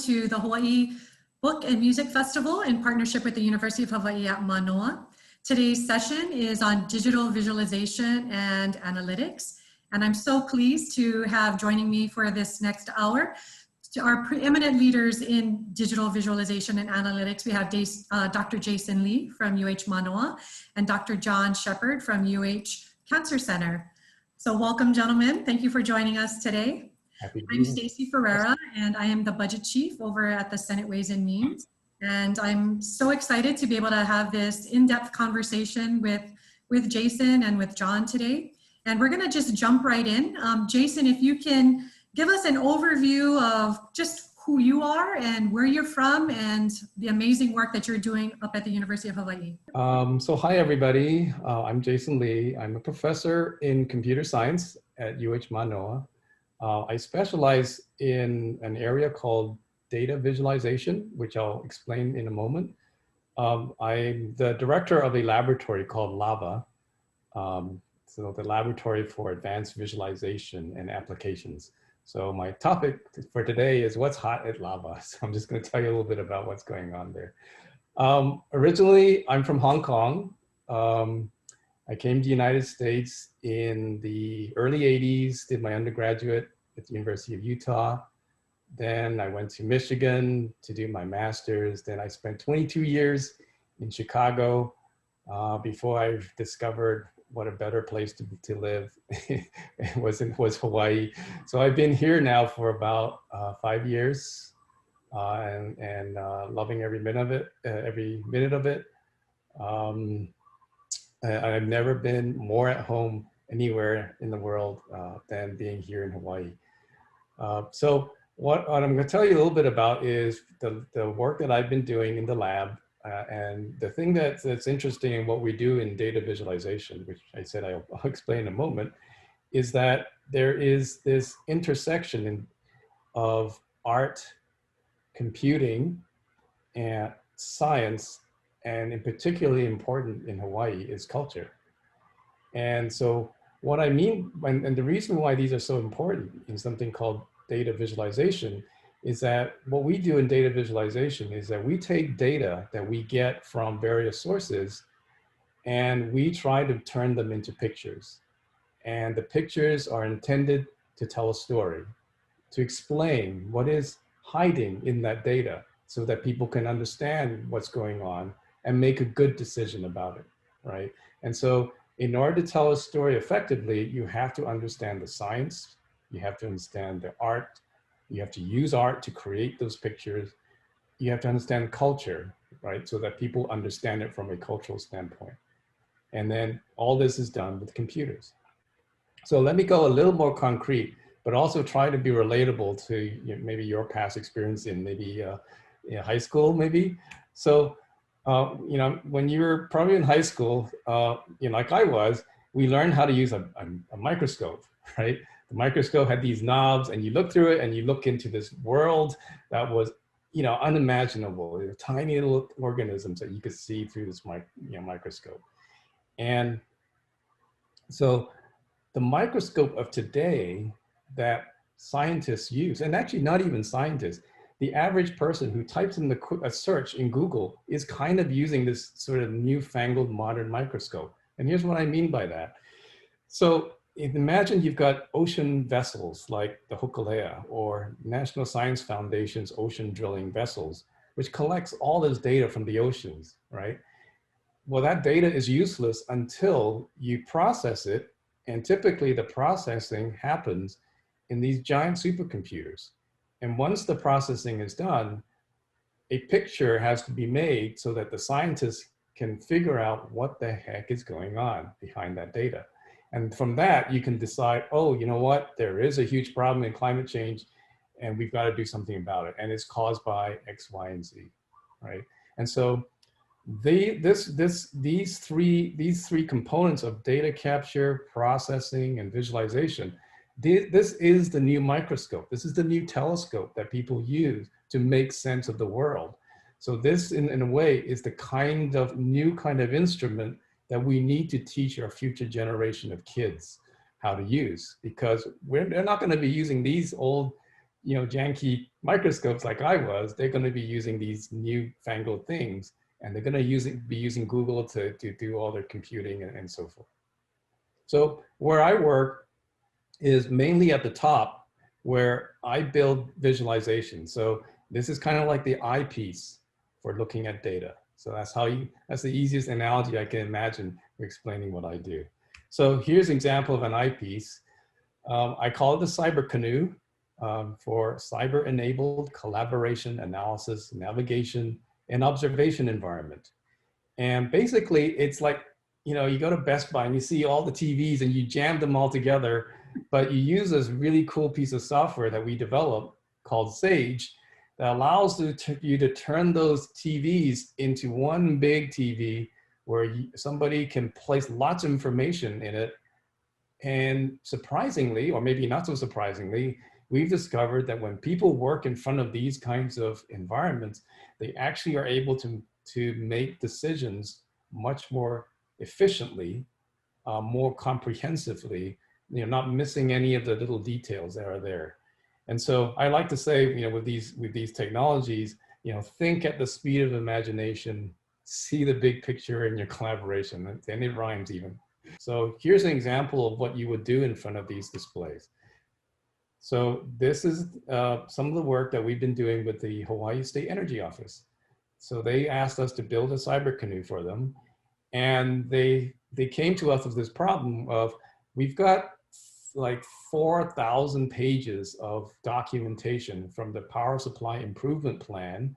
to the Hawaii Book and Music Festival in partnership with the University of Hawai'i at Mānoa. Today's session is on digital visualization and analytics. And I'm so pleased to have joining me for this next hour to our preeminent leaders in digital visualization and analytics. We have Dr. Jason Leigh from UH Mānoa and Dr. John Shepard from UH Cancer Center. So welcome, gentlemen. Thank you for joining us today. I'm Stacey Ferreira, and I am the budget chief over at the Senate Ways and Means. And I'm so excited to be able to have this in-depth conversation with Jason and with John today. And we're gonna just jump right in. Jason, if you can give us an overview of just who you are and where you're from and the amazing work that you're doing up at the University of Hawai'i. So hi, everybody. I'm Jason Leigh. I'm a professor in computer science at UH Mānoa. I specialize in an area called data visualization, which I'll explain in a moment. I'm the director of a laboratory called LAVA, so the Laboratory for Advanced Visualization and Applications. So my topic for today is what's hot at LAVA. So I'm just going to tell you a little bit about what's going on there. Originally, I'm from Hong Kong. I came to the United States in the early 80s, did my undergraduate at the University of Utah. Then I went to Michigan to do my master's. Then I spent 22 years in Chicago before I discovered what a better place to live was Hawaii. So I've been here now for about 5 years and loving every minute of it. I've never been more at home anywhere in the world than being here in Hawaii. So what I'm going to tell you a little bit about is the work that I've been doing in the lab. And the thing that's interesting in what we do in data visualization, which I said I'll explain in a moment, is that there is this intersection of art, computing, and science. And in particularly important in Hawaii is culture. And so what I mean, and the reason why these are so important in something called data visualization is that what we do in data visualization is that we take data that we get from various sources and we try to turn them into pictures. And the pictures are intended to tell a story, to explain what is hiding in that data so that people can understand what's going on and make a good decision about it, right? And so in order to tell a story effectively, you have to understand the science, you have to understand the art, you have to use art to create those pictures, you have to understand culture, right? So that people understand it from a cultural standpoint. And then all this is done with computers. So let me go a little more concrete, but also try to be relatable to maybe your past experience in maybe in high school, maybe. So, when you were probably in high school, like I was, we learned how to use a microscope, right? The microscope had these knobs and you look through it and you look into this world that was, unimaginable. They were tiny little organisms that you could see through this microscope. And so the microscope of today that scientists use, and actually not even scientists, the average person who types in a search in Google is kind of using this sort of newfangled modern microscope. And here's what I mean by that. So imagine you've got ocean vessels like the Hokulea or National Science Foundation's ocean drilling vessels, which collects all this data from the oceans, right? Well, that data is useless until you process it. And typically the processing happens in these giant supercomputers. And once the processing is done, a picture has to be made so that the scientists can figure out what the heck is going on behind that data. And from that, you can decide, oh, you know what? There is a huge problem in climate change and we've got to do something about it. And it's caused by X, Y, and Z, right? And so these three components of data capture, processing, and visualization, this is the new microscope. This is the new telescope that people use to make sense of the world. So this, in a way, is the new kind of instrument that we need to teach our future generation of kids how to use, because they're not going to be using these old, janky microscopes like I was, they're going to be using these newfangled things, and they're going to be using Google to do all their computing and so forth. So where I work is mainly at the top, where I build visualization. So this is kind of like the eyepiece for looking at data. So that's the easiest analogy I can imagine for explaining what I do. So here's an example of an eyepiece. I call it the Cyber Canoe for cyber-enabled collaboration, analysis, navigation, and observation environment. And basically it's like, you go to Best Buy and you see all the TVs and you jam them all together, but you use this really cool piece of software that we developed called Sage that allows you to turn those TVs into one big TV where somebody can place lots of information in it. And surprisingly, or maybe not so surprisingly, we've discovered that when people work in front of these kinds of environments, they actually are able to make decisions much more efficiently, more comprehensively, not missing any of the little details that are there. And so I like to say, with these technologies, think at the speed of imagination, see the big picture in your collaboration, and it rhymes even. So here's an example of what you would do in front of these displays. So this is some of the work that we've been doing with the Hawaii State Energy Office. So they asked us to build a cyber canoe for them. And they came to us with this problem of, we've got like 4,000 pages of documentation from the power supply improvement plan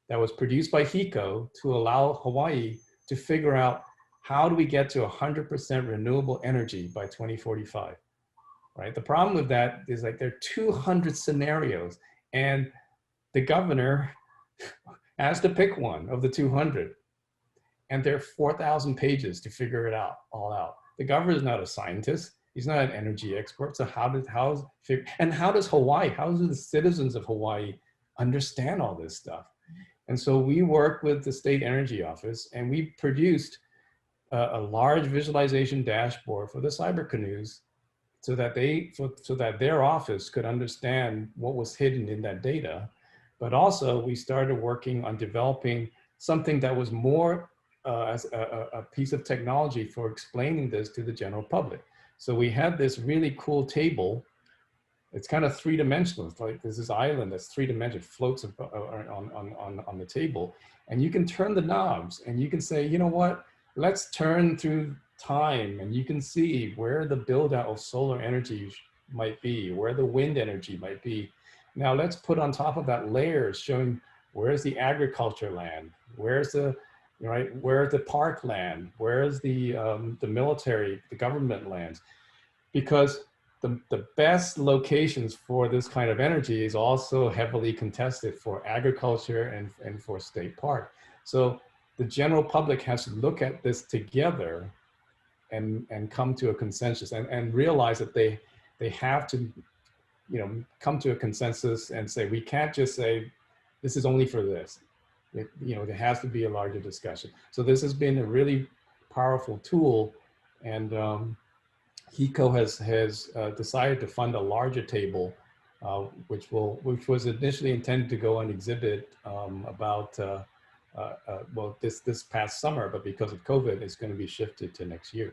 that was produced by HECO to allow Hawaii to figure out how do we get to 100% renewable energy by 2045, right? The problem with that is like there are 200 scenarios and the governor has to pick one of the 200. And there are 4,000 pages to figure it all out. The governor is not a scientist. He's not an energy expert. So how does Hawaii, how do the citizens of Hawaii understand all this stuff? And so we worked with the State Energy Office and we produced a large visualization dashboard for the cyber canoes so that their office could understand what was hidden in that data. But also we started working on developing something that was more as a piece of technology for explaining this to the general public. So we had this really cool table. It's kind of three-dimensional. It's like there's this island that's three-dimensional, floats on the table. And you can turn the knobs and you can say, you know what, let's turn through time and you can see where the build out of solar energy might be, where the wind energy might be. Now let's put on top of that layers showing where's the agriculture land, where's the where's the park land, where's the military, the government lands, because the best locations for this kind of energy is also heavily contested for agriculture and for state park. So the general public has to look at this together and come to a consensus and realize that they have to come to a consensus and say, we can't just say, this is only for this. There has to be a larger discussion. So this has been a really powerful tool, and HECO has decided to fund a larger table, which was initially intended to go on exhibit this past summer, but because of COVID, it's going to be shifted to next year.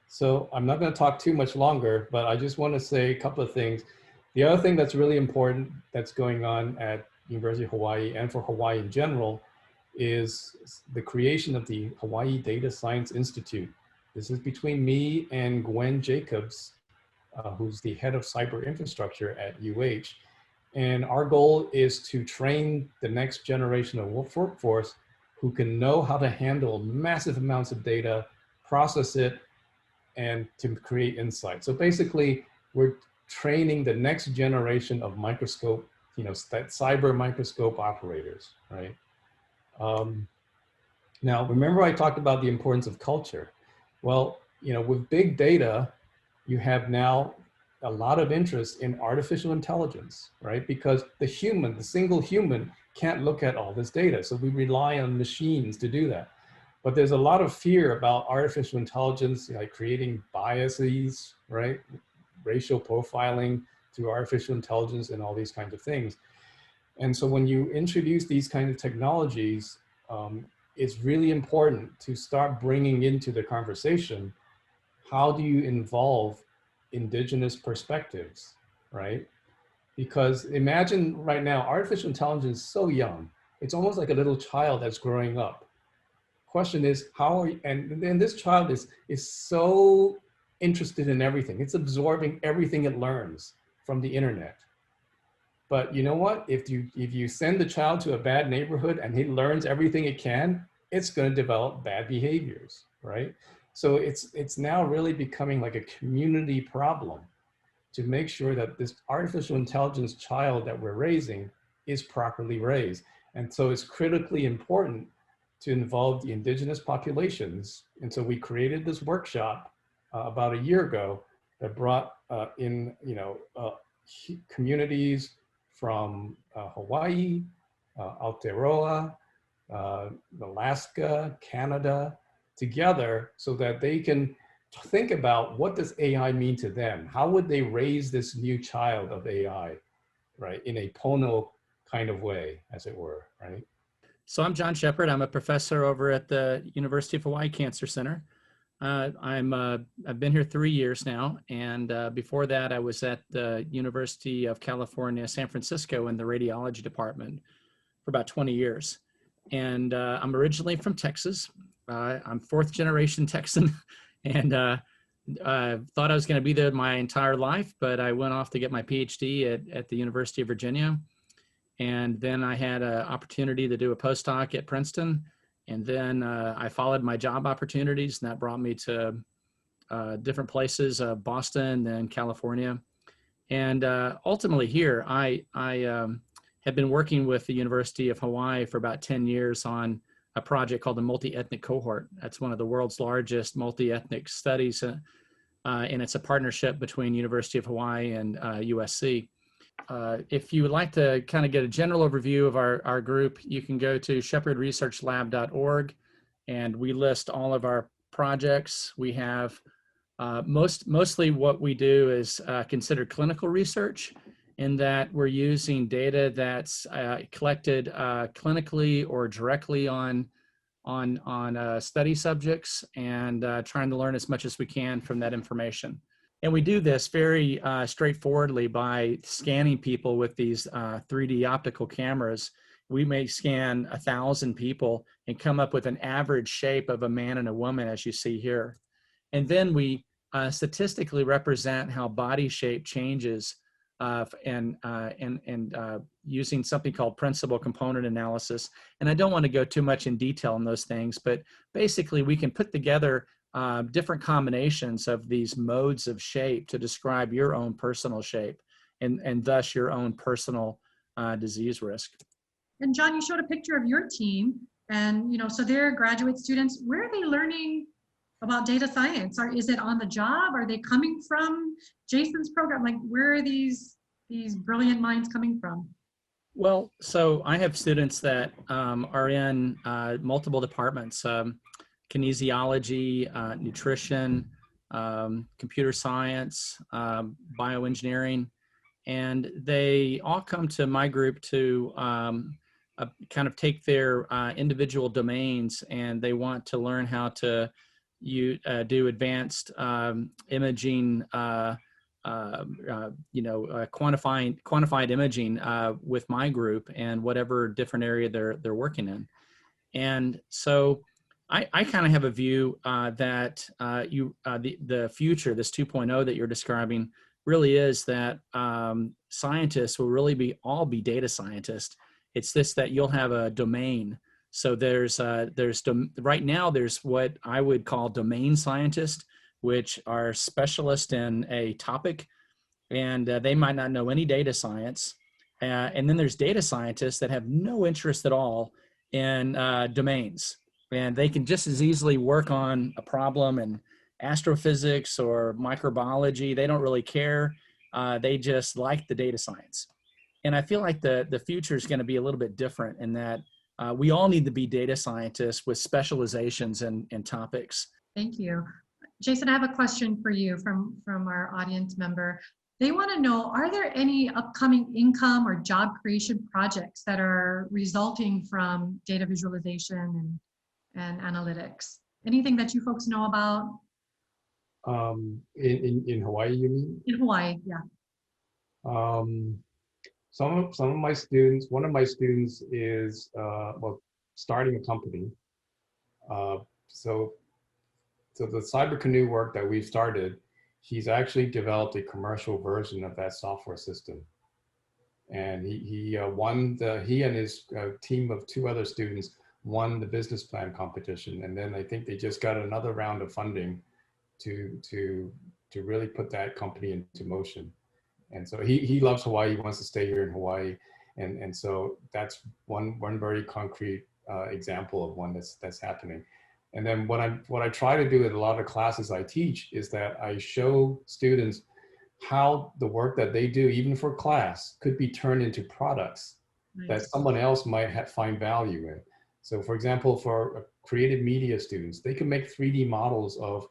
So I'm not going to talk too much longer, but I just want to say a couple of things. The other thing that's really important that's going on at University of Hawaii and for Hawaii in general is the creation of the Hawai'i Data Science Institute. This is between me and Gwen Jacobs, who's the head of cyber infrastructure at UH. And our goal is to train the next generation of workforce who can know how to handle massive amounts of data, process it, and to create insight. So basically, we're training the next generation of microscope, cyber microscope operators, right? Now, remember I talked about the importance of culture. Well, with big data, you have now a lot of interest in artificial intelligence, right? Because the single human can't look at all this data. So we rely on machines to do that. But there's a lot of fear about artificial intelligence, like creating biases, right? Racial profiling to artificial intelligence and all these kinds of things. And so when you introduce these kinds of technologies, it's really important to start bringing into the conversation, how do you involve indigenous perspectives, right? Because imagine right now, artificial intelligence is so young. It's almost like a little child that's growing up. Question is, how are you, and then this child is so interested in everything. It's absorbing everything it learns from the internet. But you know what? If you send the child to a bad neighborhood and he learns everything it can, it's going to develop bad behaviors, right? So it's now really becoming like a community problem to make sure that this artificial intelligence child that we're raising is properly raised. And so it's critically important to involve the indigenous populations. And so we created this workshop about a year ago that brought in, communities from Hawaii, Aotearoa, Alaska, Canada, together so that they can think about, what does AI mean to them? How would they raise this new child of AI, right? In a Pono kind of way, as it were, right? So I'm John Shepard. I'm a professor over at the University of Hawaiʻi Cancer Center. I've been here 3 years now, and before that I was at the University of California, San Francisco in the radiology department for about 20 years. And I'm originally from Texas. I'm fourth generation Texan, and thought I was going to be there my entire life, but I went off to get my PhD at the University of Virginia. And then I had an opportunity to do a postdoc at Princeton. And then I followed my job opportunities, and that brought me to different places, Boston, then California. And ultimately here, I have been working with the University of Hawaii for about 10 years on a project called the Multi-Ethnic Cohort. That's one of the world's largest multi-ethnic studies, and it's a partnership between University of Hawaii and USC. If you would like to kind of get a general overview of our group, you can go to shepardresearchlab.org, and we list all of our projects. We have mostly what we do is considered clinical research, in that we're using data that's collected clinically or directly on study subjects, and trying to learn as much as we can from that information. And we do this very straightforwardly by scanning people with these 3D optical cameras. We may scan 1,000 people and come up with an average shape of a man and a woman, as you see here. And then we statistically represent how body shape changes using something called principal component analysis. And I don't want to go too much in detail on those things, but basically we can put together different combinations of these modes of shape to describe your own personal shape, and thus your own personal disease risk. And John, you showed a picture of your team, and so they're graduate students. Where are they learning about data science? Is it on the job? Are they coming from Jason's program? Like, where are these brilliant minds coming from? Well, so I have students that are in multiple departments. Kinesiology, nutrition, computer science, bioengineering, and they all come to my group to kind of take their individual domains, and they want to learn how to do advanced imaging, quantified imaging with my group, and whatever different area they're working in. And so I kind of have a view that the future, this 2.0 that you're describing, really is that scientists will really all be data scientists. It's this, that you'll have a domain. So right now there's what I would call domain scientists, which are specialists in a topic, and they might not know any data science. And then there's data scientists that have no interest at all in domains. And they can just as easily work on a problem in astrophysics or microbiology. They don't really care. They just like the data science. And I feel like the future is going to be a little bit different in that we all need to be data scientists with specializations in topics. Thank you. Jason, I have a question for you from our audience member. They want to know, are there any upcoming income or job creation projects that are resulting from data visualization and analytics? Anything that you folks know about? In Hawaii, you mean? In Hawaii, yeah. Um, some of my students, one of my students is well, starting a company. Uh, so the cyber canoe work that we've started, he's actually developed a commercial version of that software system. And he won he and his team of 2 other students won the business plan competition. And then I think they just got another round of funding to really put that company into motion. And so he loves Hawaii. He wants to stay here in Hawaii. And so that's one very concrete example of one that's happening. And then what I try to do at a lot of classes I teach is that I show students how the work that they do, even for class, could be turned into products that someone else might find value in. So for example, for creative media students, they can make 3D models of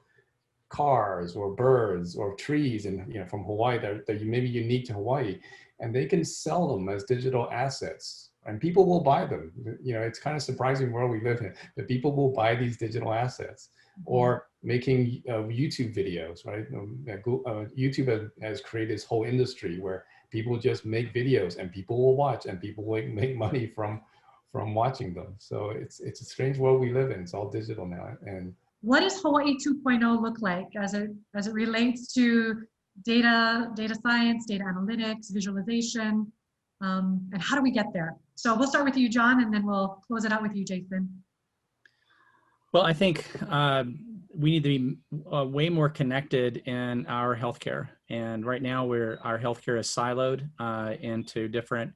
cars or birds or trees and from Hawaii that may be unique to Hawaii, and they can sell them as digital assets and people will buy them. It's kind of surprising world we live in, but people will buy these digital assets. Or making YouTube videos, right? YouTube has created this whole industry where people just make videos and people will watch and people will make money from watching them. So it's a strange world we live in. It's all digital now. And what does Hawaii 2.0 look like as it relates to data science, data analytics, visualization, and how do we get there? So we'll start with you, John, and then we'll close it out with you, Jason. Well, I think we need to be way more connected in our healthcare. And right now, our healthcare is siloed into different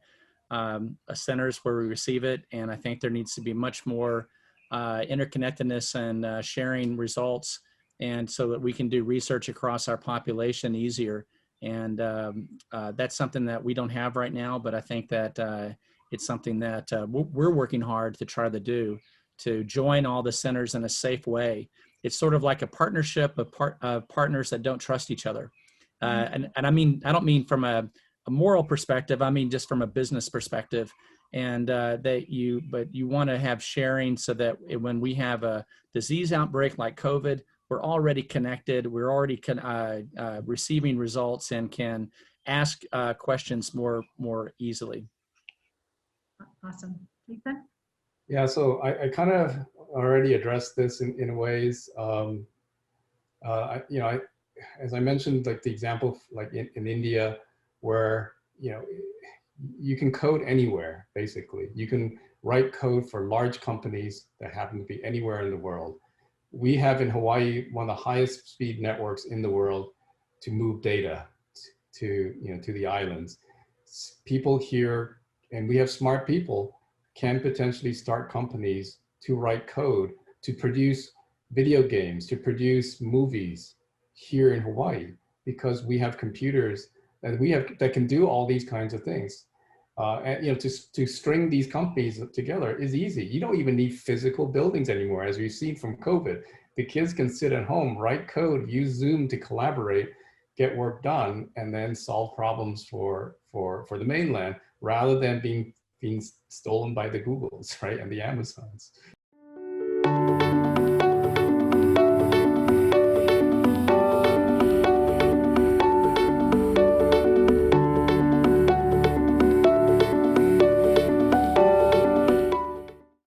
centers where we receive it. And I think there needs to be much more interconnectedness and sharing results, and so that we can do research across our population easier. And that's something that we don't have right now, but I think that it's something that we're working hard to try to do, to join all the centers in a safe way. It's sort of like a partnership of partners that don't trust each other. And I mean, I don't mean from a moral perspective, I mean just from a business perspective. And but you want to have sharing so that when we have a disease outbreak like COVID, we're already connected, we're already receiving results and can ask questions more easily. Awesome. Ethan? Yeah, so I kind of already addressed this in ways. As I mentioned, like the example, like in India, where you can code anywhere. Basically, you can write code for large companies that happen to be anywhere in the world. We have in Hawaii one of the highest speed networks in the world to move data to the islands. People here, and we have smart people, can potentially start companies to write code, to produce video games, to produce movies here in Hawaii, because we have computers that can do all these kinds of things. And to string these companies together is easy. You don't even need physical buildings anymore, as we've seen from COVID. The kids can sit at home, write code, use Zoom to collaborate, get work done, and then solve problems for the mainland, rather than being stolen by the Googles, right, and the Amazons.